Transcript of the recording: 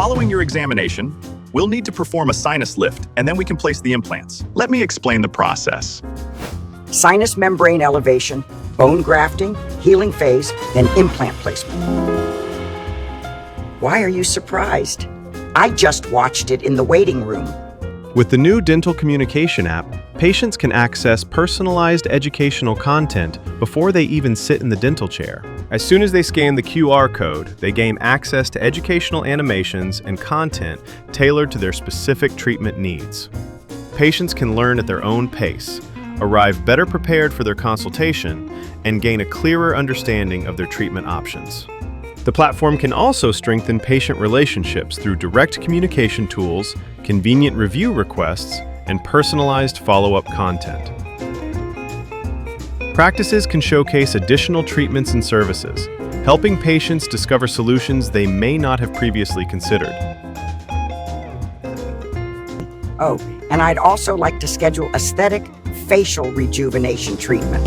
Following your examination, we'll need to perform a sinus lift, and then we can place the implants. Let me explain the process. Sinus membrane elevation, bone grafting, healing phase, then implant placement. Why are you surprised? I just watched it in the waiting room. With the new DentalCommunication app, patients can access personalized educational content before they even sit in the dental chair. As soon as they scan the QR code, they gain access to educational animations and content tailored to their specific treatment needs. Patients can learn at their own pace, arrive better prepared for their consultation, and gain a clearer understanding of their treatment options. The platform can also strengthen patient relationships through direct communication tools, convenient review requests, and personalized follow-up content. Practices can showcase additional treatments and services, helping patients discover solutions they may not have previously considered. Oh, and I'd also like to schedule aesthetic facial rejuvenation treatment.